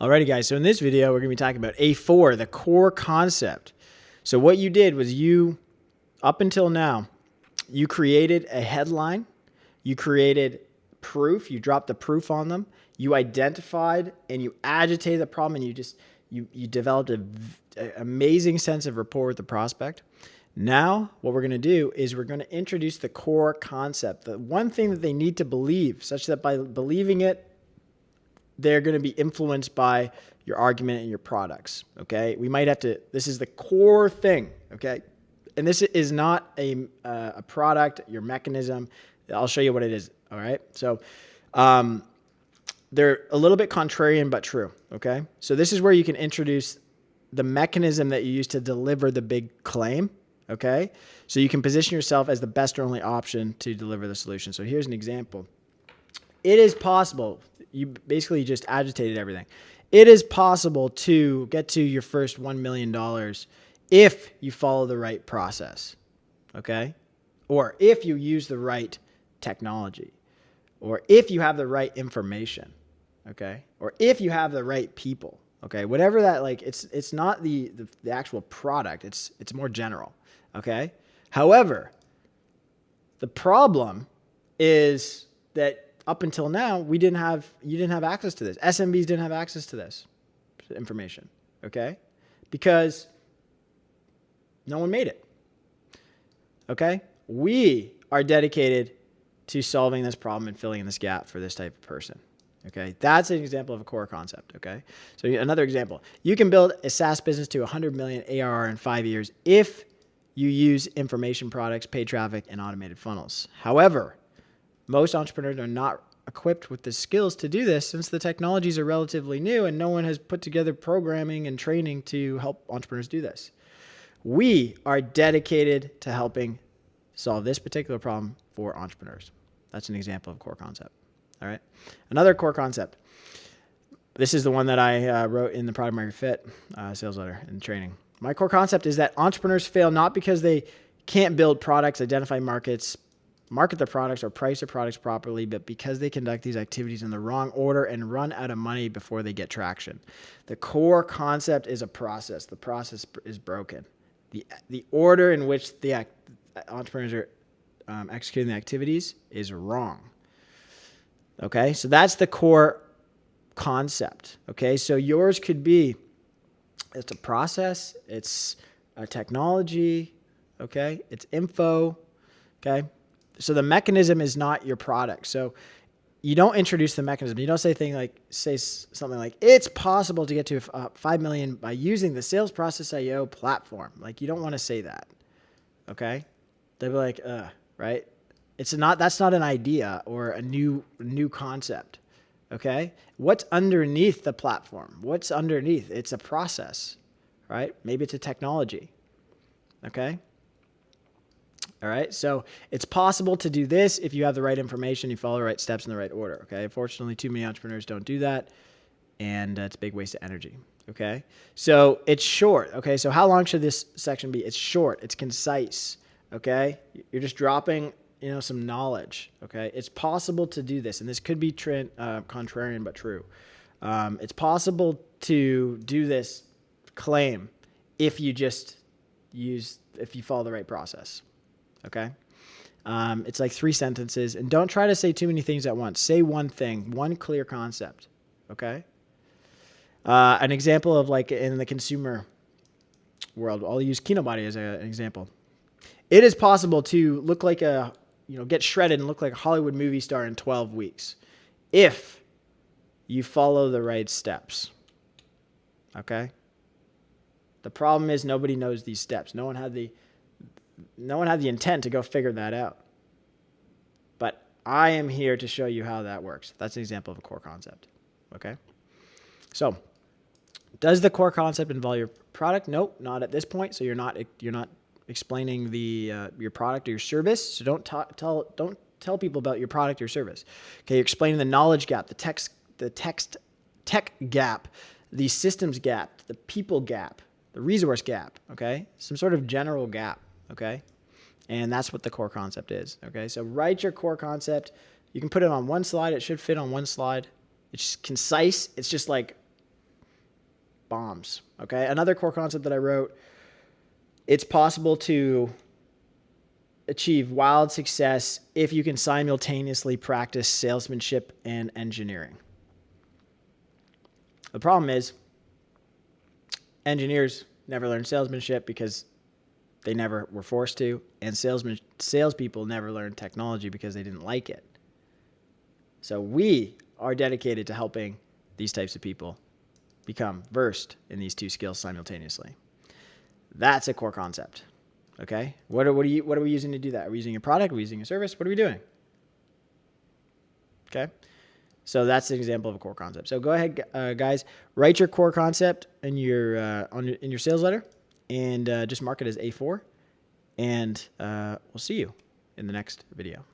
Alrighty guys, so in this video, we're going to be talking about A4, the core concept. So what you did was up until now, you created a headline, you created proof, you dropped the proof on them, you identified and you agitated the problem, and you developed an amazing sense of rapport with the prospect. Now, what we're going to do is we're going to introduce the core concept, the one thing that they need to believe, such that by believing it, they're going to be influenced by your argument and your products. Okay. We might have to, this is the core thing. Okay. And this is not a product, your mechanism. I'll show you what it is. All right. So, they're a little bit contrarian, but true. Okay. So this is where you can introduce the mechanism that you use to deliver the big claim. Okay. So you can position yourself as the best or only option to deliver the solution. So here's an example. It is possible. You basically just agitated everything. It is possible to get to your first $1 million if you follow the right process, okay? Or if you use the right technology, or if you have the right information, okay? Or if you have the right people, okay? Whatever that, like, it's not the actual product. It's more general, okay? However, the problem is that up until now, you didn't have access to this. SMBs didn't have access to this information, okay? Because no one made it, okay? We are dedicated to solving this problem and filling in this gap for this type of person, okay? That's an example of a core concept, okay? So another example, you can build a SaaS business to 100 million ARR in 5 years if you use information products, paid traffic, and automated funnels. However, most entrepreneurs are not equipped with the skills to do this, since the technologies are relatively new and no one has put together programming and training to help entrepreneurs do this. We are dedicated to helping solve this particular problem for entrepreneurs. That's an example of core concept. All right. Another core concept. This is the one that I wrote in the Product Market Fit sales letter and training. My core concept is that entrepreneurs fail not because they can't build products, identify markets, market their products, or price their products properly, but because they conduct these activities in the wrong order and run out of money before they get traction. The core concept is a process. The process is broken. The order in which the entrepreneurs are executing the activities is wrong. Okay, so that's the core concept. Okay, so yours could be, it's a process, it's a technology, okay, it's info, okay. So the mechanism is not your product. So you don't introduce the mechanism. You don't say something like, it's possible to get to 5 million by using the Sales Process IO platform. Like, you don't want to say that. Okay. They'll be like, right. That's not an idea or a new concept. Okay. What's underneath the platform? What's underneath? It's a process, right? Maybe it's a technology. Okay. All right. So it's possible to do this if you have the right information, you follow the right steps in the right order. Okay. Unfortunately, too many entrepreneurs don't do that. And it's a big waste of energy. Okay. So it's short. Okay. So how long should this section be? It's short. It's concise. Okay. You're just dropping, some knowledge. Okay. It's possible to do this. And this could be contrarian, but true. It's possible to do this claim if you follow the right process. Okay. It's like 3 sentences, and don't try to say too many things at once. Say one thing, one clear concept. Okay. An example of, like, in the consumer world, I'll use Kinobody as an example. It is possible to look like get shredded and look like a Hollywood movie star in 12 weeks if you follow the right steps. Okay. The problem is nobody knows these steps. No one had the intent to go figure that out. But I am here to show you how that works. That's an example of a core concept. Okay. So does the core concept involve your product? Nope, not at this point. So you're not explaining your product or your service. So don't tell people about your product or service. Okay. You're explaining the knowledge gap, the tech gap, the systems gap, the people gap, the resource gap. Okay. Some sort of general gap. Okay. And that's what the core concept is. Okay. So write your core concept. You can put it on one slide. It should fit on one slide. It's concise. It's just like bombs. Okay. Another core concept that I wrote, it's possible to achieve wild success if you can simultaneously practice salesmanship and engineering. The problem is engineers never learn salesmanship because they never were forced to, and salespeople never learned technology because they didn't like it. So we are dedicated to helping these types of people become versed in these two skills simultaneously. That's a core concept. Okay. What are we using to do that? Are we using a product? Are we using a service? What are we doing? Okay. So that's an example of a core concept. So go ahead, guys, write your core concept in your in your sales letter, and just mark it as A4. And we'll see you in the next video.